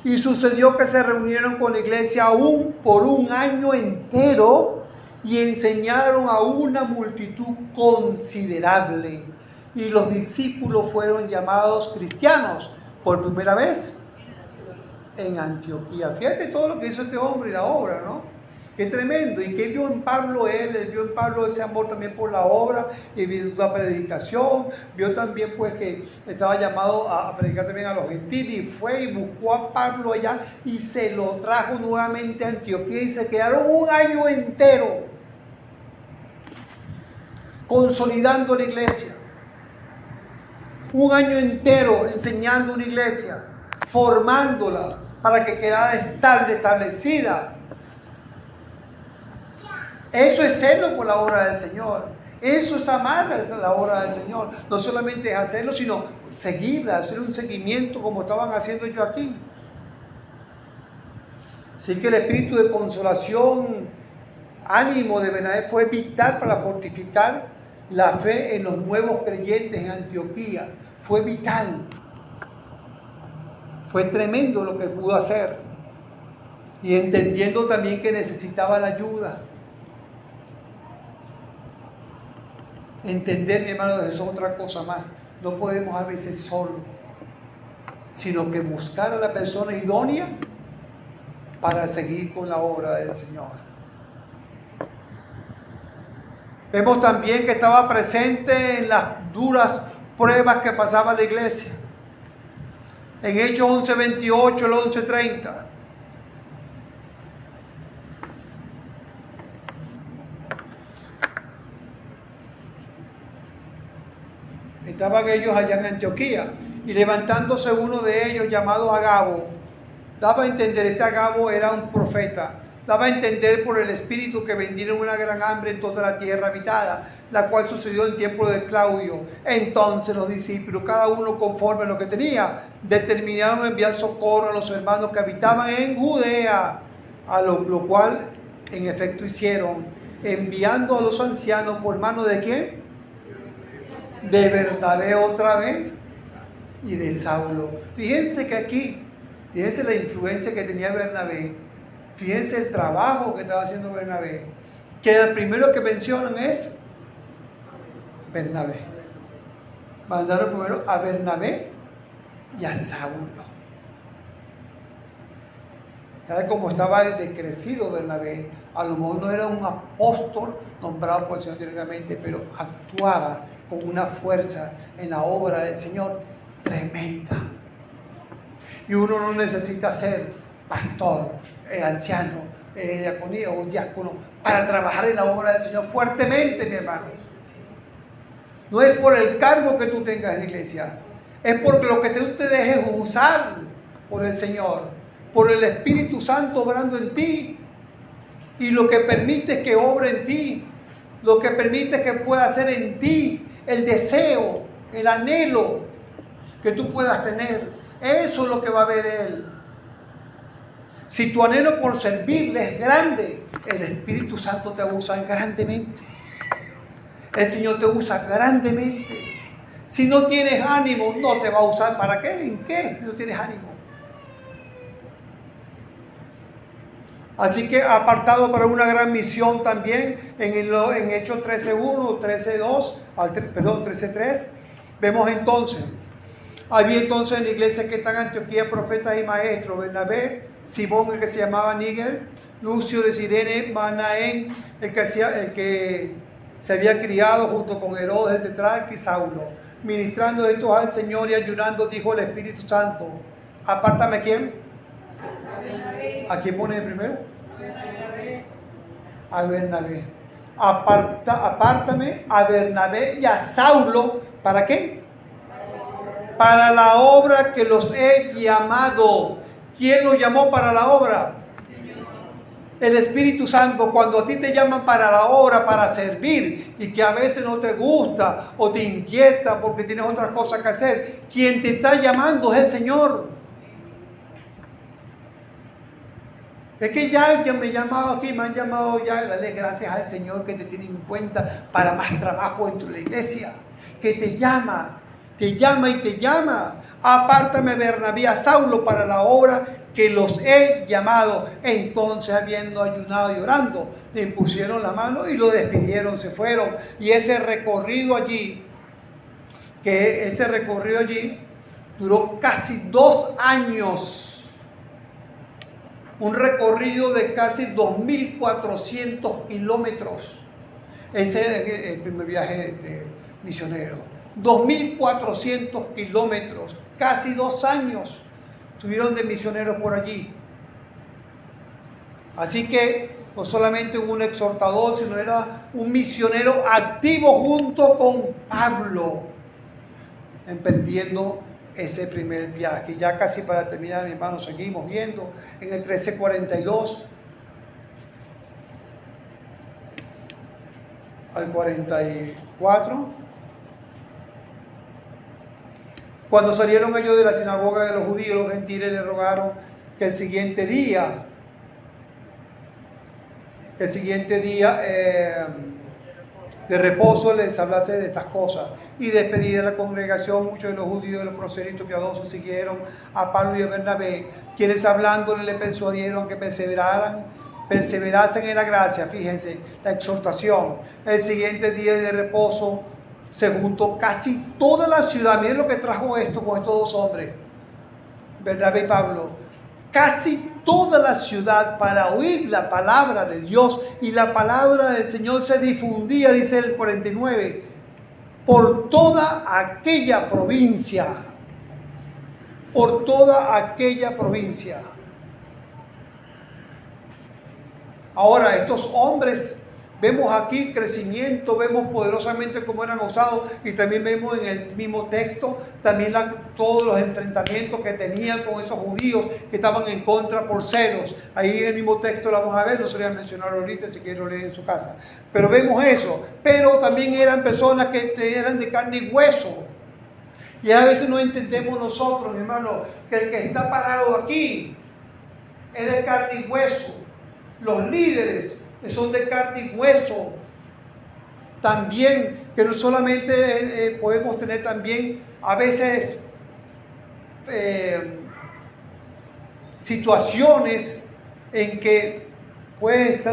Y sucedió que se reunieron con la iglesia aún por un año entero y enseñaron a una multitud considerable. Y los discípulos fueron llamados cristianos por primera vez en Antioquía. Fíjate todo lo que hizo este hombre y la obra, ¿no? Qué tremendo. Y qué vio en Pablo él vio en Pablo ese amor también por la obra y vio la predicación. Vio también pues que estaba llamado a predicar también a los gentiles y fue y buscó a Pablo allá y se lo trajo nuevamente a Antioquía y se quedaron un año entero consolidando la iglesia. Un año entero enseñando una iglesia, formándola para que quedara estable, establecida. Eso es hacerlo por la obra del Señor. Eso es amar la obra del Señor. No solamente es hacerlo, sino seguirla, hacer un seguimiento como estaban haciendo ellos aquí. Así que el espíritu de consolación, ánimo de Bernabé fue vital para fortificar la fe en los nuevos creyentes en Antioquía. Fue vital. Fue tremendo lo que pudo hacer. Y entendiendo también que necesitaba la ayuda. Entender, mi hermano, eso es otra cosa más. No podemos a veces solo, sino que buscar a la persona idónea para seguir con la obra del Señor. Vemos también que estaba presente en las duras pruebas que pasaba la iglesia. En Hechos 11:28 al 11:30. Estaban ellos allá en Antioquía y levantándose uno de ellos llamado Agabo, daba a entender, este Agabo era un profeta, daba a entender por el Espíritu que vendieron una gran hambre en toda la tierra habitada, la cual sucedió en tiempo de Claudio. Entonces los discípulos, cada uno conforme a lo que tenía, determinaron enviar socorro a los hermanos que habitaban en Judea, a lo cual en efecto hicieron, enviando a los ancianos por mano de ¿quién? De Bernabé otra vez y de Saulo. Fíjense que aquí, fíjense la influencia que tenía Bernabé, fíjense el trabajo que estaba haciendo Bernabé, que el primero que mencionan es Bernabé. Mandaron primero a Bernabé y a Saulo. ¿Sabe cómo estaba decrecido Bernabé? A lo mejor no era un apóstol nombrado por el Señor directamente, pero actuaba con una fuerza en la obra del Señor tremenda. Y uno no necesita ser pastor, anciano, diaconía o diácono para trabajar en la obra del Señor fuertemente, mi hermano. No es por el cargo que tú tengas en la iglesia, es por lo que tú te dejes usar por el Señor, por el Espíritu Santo obrando en ti, y lo que permite que obre en ti, lo que permite que pueda hacer en ti el deseo, el anhelo que tú puedas tener. Eso es lo que va a ver Él. Si tu anhelo por servirle es grande, el Espíritu Santo te va a usar grandemente. El Señor te usa grandemente. Si no tienes ánimo, no te va a usar. ¿Para qué? ¿En qué? Si no tienes ánimo. Así que apartado para una gran misión también en Hechos 13:1, 13:2, 13:3. Vemos entonces, había entonces en la iglesia que está en Antioquía profetas y maestros: Bernabé, Simón, el que se llamaba Níger, Lucio de Cirene, Manaén, el que se había criado junto con Herodes el tetrarca, y Saulo. Ministrando estos al Señor y ayunando, dijo el Espíritu Santo: apártame. ¿A quién? ¿A quién pone el primero? A Bernabé. Apártame a Bernabé y a Saulo. ¿Para qué? Para la obra que los he llamado. ¿Quién los llamó para la obra? El Espíritu Santo. Cuando a ti te llaman para la obra, para servir, y que a veces no te gusta o te inquieta porque tienes otras cosas que hacer, quien te está llamando es el Señor. Es que ya me han llamado aquí, me han llamado ya, dale gracias al Señor que te tiene en cuenta para más trabajo dentro de la iglesia, que te llama y te llama. Apártame Bernabé a Saulo para la obra que los he llamado. Entonces, habiendo ayunado y orando, le impusieron la mano y lo despidieron, se fueron. Y ese recorrido allí duró casi 2 años. Un recorrido de casi 2.400 kilómetros. Ese es el primer viaje de misionero. 2.400 kilómetros, casi 2 años estuvieron de misioneros por allí. Así que no solamente un exhortador, sino era un misionero activo junto con Pablo, emprendiendo ese primer viaje. Ya casi para terminar, mi hermano, seguimos viendo en el 13:42 al 44. Cuando salieron ellos de la sinagoga de los judíos, los gentiles le rogaron que el siguiente día de reposo les hablase de estas cosas. Y despedida de la congregación, muchos de los judíos y los proselitos piadosos siguieron a Pablo y a Bernabé, quienes hablándole le persuadieron que perseverasen en la gracia. Fíjense la exhortación. El siguiente día de reposo se juntó casi toda la ciudad. Miren lo que trajo esto con estos 2 hombres, Bernabé y Pablo. Casi toda la ciudad para oír la palabra de Dios, y la palabra del Señor se difundía, dice el 49, por toda aquella provincia. Por toda aquella provincia. Ahora, estos hombres, vemos aquí crecimiento, vemos poderosamente cómo eran usados, y también vemos en el mismo texto también todos los enfrentamientos que tenían con esos judíos que estaban en contra por celos. Ahí en el mismo texto lo vamos a ver, no se lo voy a mencionar ahorita, si quieren leer en su casa. Pero vemos eso. Pero también eran personas que eran de carne y hueso. Y a veces no entendemos nosotros, mi hermano, que el que está parado aquí es de carne y hueso. Los líderes son de carne y hueso. También, que no solamente podemos tener también a veces situaciones en que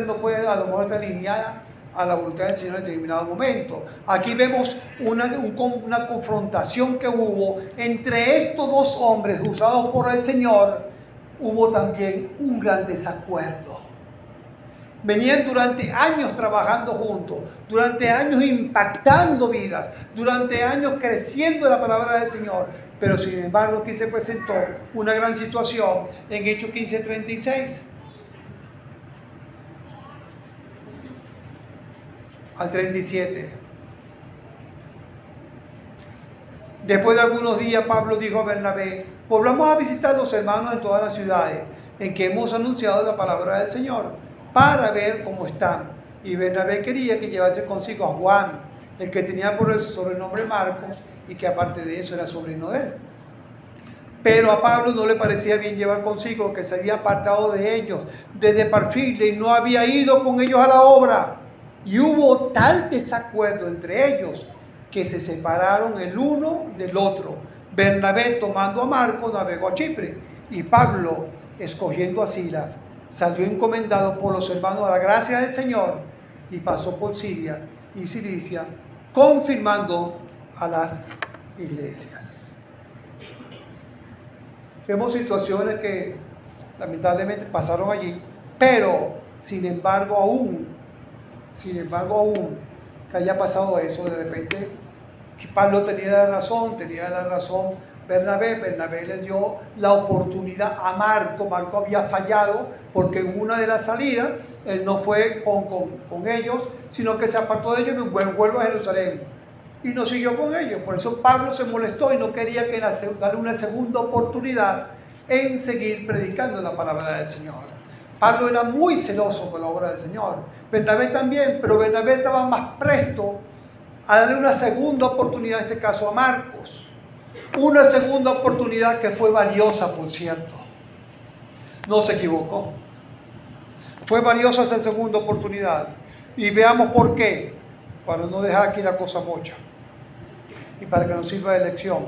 no puede a lo mejor estar alineada a la voluntad del Señor en determinado momento. Aquí vemos una confrontación que hubo entre estos 2 hombres usados por el Señor. Hubo también un gran desacuerdo. Venían durante años trabajando juntos, durante años impactando vidas, durante años creciendo la palabra del Señor. Pero sin embargo aquí se presentó una gran situación en Hechos 15:36 al 37. Después de algunos días, Pablo dijo a Bernabé: volvamos a visitar a los hermanos en todas las ciudades en que hemos anunciado la palabra del Señor, para ver cómo están. Y Bernabé quería que llevase consigo a Juan, el que tenía por el sobrenombre Marcos, y que aparte de eso era sobrino de él. Pero a Pablo no le parecía bien llevar consigo, que se había apartado de ellos desde Parfilia y no había ido con ellos a la obra. Y hubo tal desacuerdo entre ellos que se separaron el uno del otro. Bernabé, tomando a Marcos, navegó a Chipre, y Pablo, escogiendo a Silas, salió encomendado por los hermanos a la gracia del Señor y pasó por Siria y Cilicia, confirmando a las iglesias. Vemos situaciones que lamentablemente pasaron allí, pero sin embargo aún que haya pasado eso, de repente que Pablo tenía la razón Bernabé le dio la oportunidad a Marco había fallado porque en una de las salidas él no fue con ellos, sino que se apartó de ellos y vuelve a Jerusalén y no siguió con ellos. Por eso Pablo se molestó y no quería darle una segunda oportunidad en seguir predicando la palabra del Señor. Pablo era muy celoso con la obra del Señor, Bernabé también, pero Bernabé estaba más presto a darle una segunda oportunidad, en este caso a Marcos. Una segunda oportunidad que fue valiosa, por cierto. No se equivocó. Fue valiosa esa segunda oportunidad. Y veamos por qué, para no dejar aquí la cosa mocha y para que nos sirva de lección.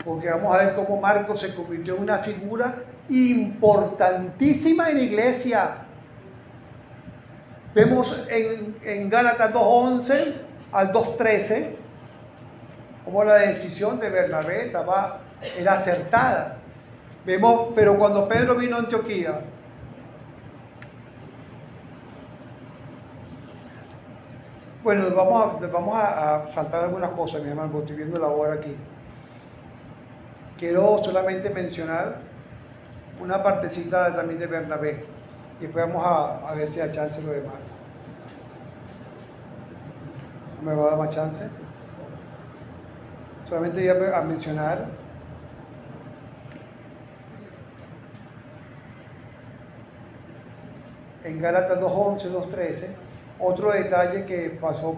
Porque vamos a ver cómo Marcos se convirtió en una figura importantísima en la iglesia. Vemos en Gálatas 2:11 al 2:13 cómo la decisión de Bernabé era acertada. Vemos, pero cuando Pedro vino a Antioquía, bueno, vamos a saltar algunas cosas, mi hermano, porque estoy viendo la hora aquí. Quiero solamente mencionar una partecita también de Bernabé y después vamos a ver si da chance lo demás. ¿No me va a dar más chance? Solamente iba a mencionar en Gálatas 2:11, 2:13 otro detalle que pasó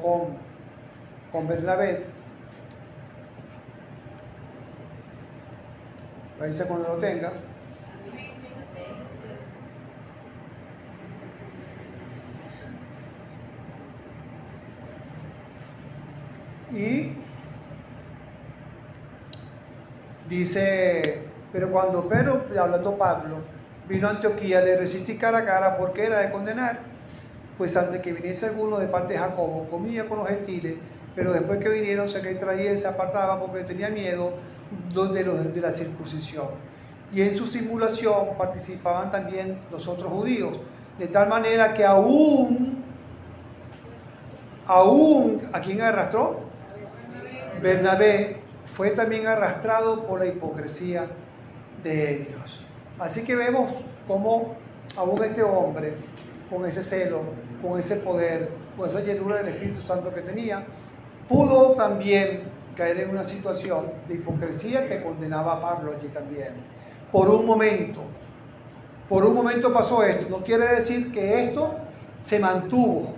con Bernabé. Avisa cuando lo tenga. Y dice, pero cuando Pedro, hablando Pablo, vino a Antioquía, le resistí cara a cara porque era de condenar, pues antes que viniese alguno de parte de Jacobo, comía con los gentiles, pero después que vinieron se retraía y se apartaba porque tenía miedo de la circuncisión. Y en su simulación participaban también los otros judíos, de tal manera que aún ¿a quién arrastró? Bernabé fue también arrastrado por la hipocresía de ellos. Así que vemos cómo aún este hombre, con ese celo, con ese poder, con esa llenura del Espíritu Santo que tenía, pudo también caer en una situación de hipocresía que condenaba a Pablo allí también. Por un momento pasó esto. No quiere decir que esto se mantuvo,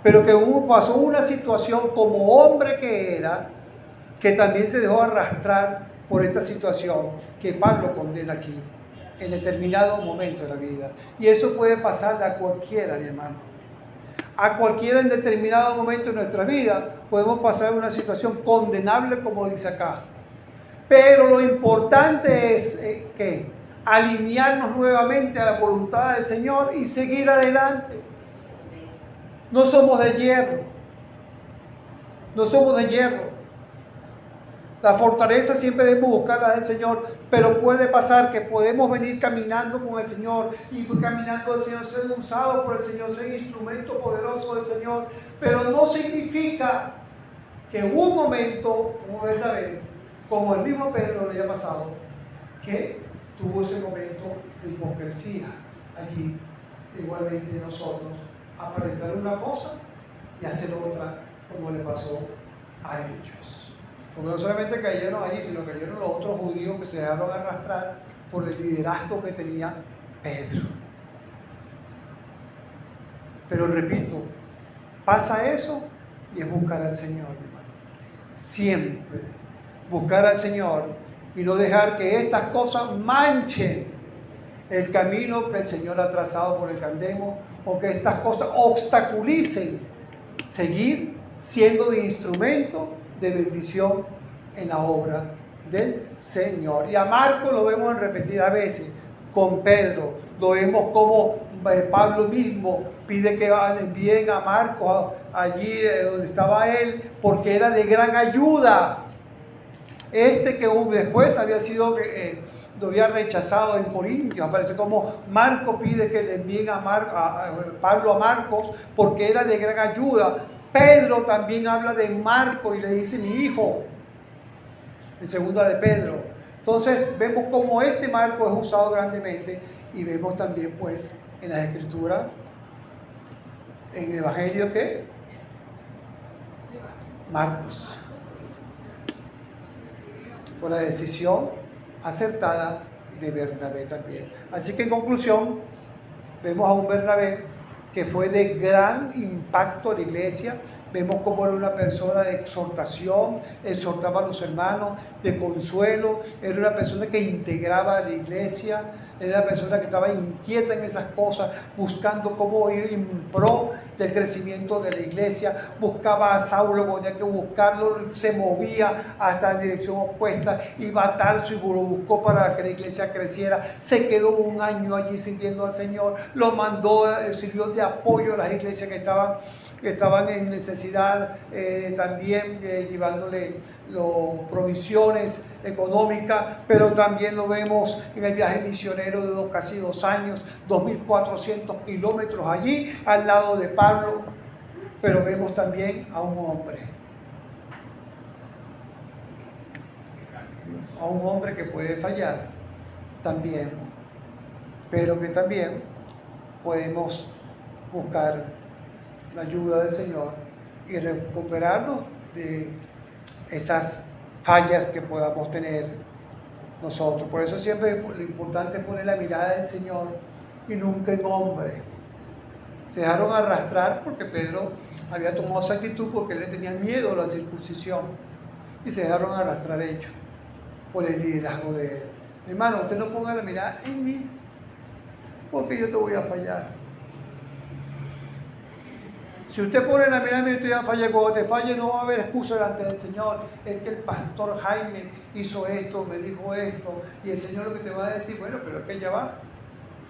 pero que pasó una situación como hombre que era, que también se dejó arrastrar por esta situación que Pablo condena aquí, en determinado momento de la vida. Y eso puede pasar a cualquiera, mi hermano. A cualquiera en determinado momento de nuestra vida podemos pasar una situación condenable, como dice acá. Pero lo importante es que alinearnos nuevamente a la voluntad del Señor y seguir adelante. No somos de hierro. No somos de hierro. La fortaleza siempre debemos buscarla del Señor, pero puede pasar que podemos venir caminando con el Señor y caminando del Señor, ser usado por el Señor, ser instrumento poderoso del Señor, pero no significa que un momento, como Bernabé, como el mismo Pedro le haya pasado, que tuvo ese momento de hipocresía allí, igualmente nosotros, aparentar una cosa y hacer otra, como le pasó a ellos. Porque no solamente cayeron allí, sino cayeron los otros judíos que se dejaron arrastrar por el liderazgo que tenía Pedro. Pero repito, pasa eso y es buscar al Señor, hermano. Siempre buscar al Señor y no dejar que estas cosas manchen el camino que el Señor ha trazado por el candemo, o que estas cosas obstaculicen seguir siendo de instrumento de bendición en la obra del Señor. Y a Marcos lo vemos en repetidas veces con Pedro, lo vemos como Pablo mismo pide que envíen a Marcos allí donde estaba él, porque era de gran ayuda. Que después había sido lo había rechazado en Corintios, aparece como Marcos pide que le envíen a Pablo a Marcos porque era de gran ayuda. Pedro también habla de Marcos y le dice mi hijo, en segunda de Pedro. Entonces vemos cómo este Marcos es usado grandemente, y vemos también pues en las Escrituras, en el Evangelio que Marcos, por la decisión acertada de Bernabé también. Así que en conclusión, vemos a un Bernabé que fue de gran impacto en la iglesia. Vemos cómo era una persona de exhortación, exhortaba a los hermanos, de consuelo, era una persona que integraba a la iglesia, era una persona que estaba inquieta en esas cosas, buscando cómo ir en pro del crecimiento de la iglesia. Buscaba a Saulo, tenía que buscarlo, se movía hasta la dirección opuesta, iba a Tarso y lo buscó para que la iglesia creciera. Se quedó un año allí sirviendo al Señor, lo mandó, sirvió de apoyo a las iglesias que estaban en necesidad, también llevándole provisiones económicas, pero también lo vemos en el viaje misionero de casi 2 años, 2.400 kilómetros allí al lado de Pablo. Pero vemos también a un hombre que puede fallar también, pero que también podemos buscar la ayuda del Señor y recuperarnos de esas fallas que podamos tener nosotros. Por eso siempre lo importante es poner la mirada del Señor y nunca en hombre. Se dejaron arrastrar porque Pedro había tomado esa actitud porque él le tenía miedo a la circuncisión, y se dejaron arrastrar ellos por el liderazgo de él. Hermano, usted no ponga la mirada en mí porque yo te voy a fallar. Si usted pone la mirada en mí, usted ya falla. Cuando te falle no va a haber excusa delante del Señor. Es que el pastor Jaime hizo esto, me dijo esto, y el Señor lo que te va a decir, bueno, pero es que ya va.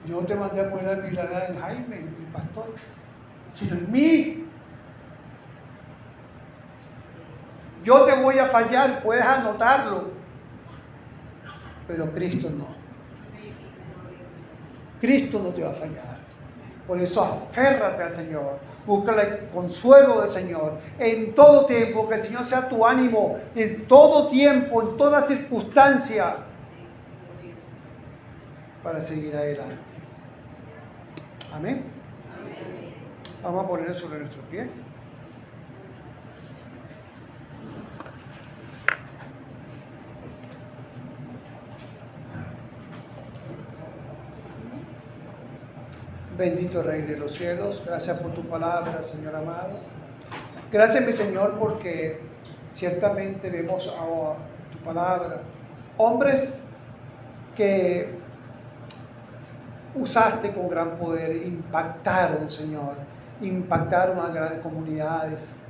Yo no te mandé a poner la mirada en Jaime, el pastor, sino en mí. Yo te voy a fallar, puedes anotarlo, pero Cristo no. Cristo no te va a fallar. Por eso aférrate al Señor, busca el consuelo del Señor en todo tiempo, que el Señor sea tu ánimo en todo tiempo, en toda circunstancia, para seguir adelante. Amén. Vamos a ponernos sobre nuestros pies. Bendito Rey de los cielos, gracias por tu palabra, Señor amado. Gracias, mi Señor, porque ciertamente vemos a tu palabra hombres que usaste con gran poder, impactaron, Señor, impactaron a grandes comunidades.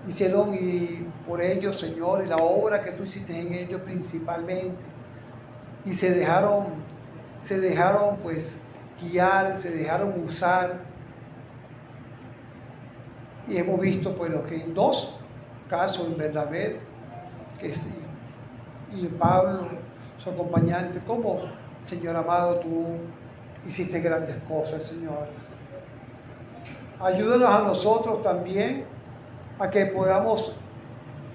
Hicieron, y por ellos, Señor, y la obra que tú hiciste en ellos principalmente, y se dejaron pues guiar, se dejaron usar, y hemos visto pues lo que en 2 casos, en Bernabé que sí. Y Pablo, su acompañante, como, Señor amado, tú hiciste grandes cosas, Señor. Ayúdanos a nosotros también a que podamos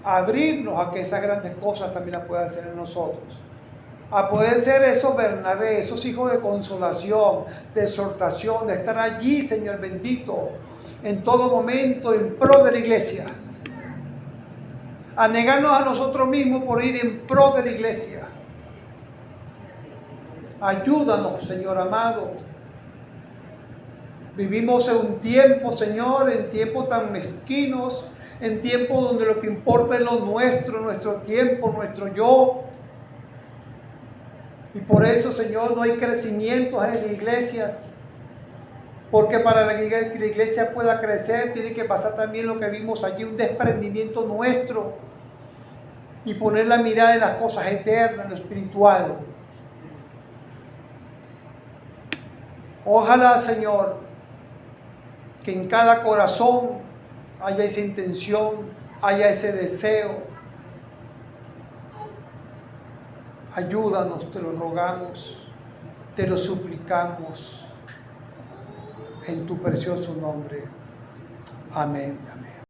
abrirnos a que esas grandes cosas también las pueda hacer en nosotros. A poder ser esos Bernabé, esos hijos de consolación, de exhortación, de estar allí, Señor bendito, en todo momento en pro de la iglesia. A negarnos a nosotros mismos por ir en pro de la iglesia. Ayúdanos, Señor amado. Vivimos en un tiempo, Señor, en tiempos tan mezquinos, en tiempos donde lo que importa es lo nuestro, nuestro tiempo, nuestro yo. Y por eso, Señor, no hay crecimiento en las iglesias. Porque para que la iglesia pueda crecer, tiene que pasar también lo que vimos allí, un desprendimiento nuestro. Y poner la mirada en las cosas eternas, en lo espiritual. Ojalá, Señor, que en cada corazón haya esa intención, haya ese deseo. Ayúdanos, te lo rogamos, te lo suplicamos, en tu precioso nombre. Amén. Amén.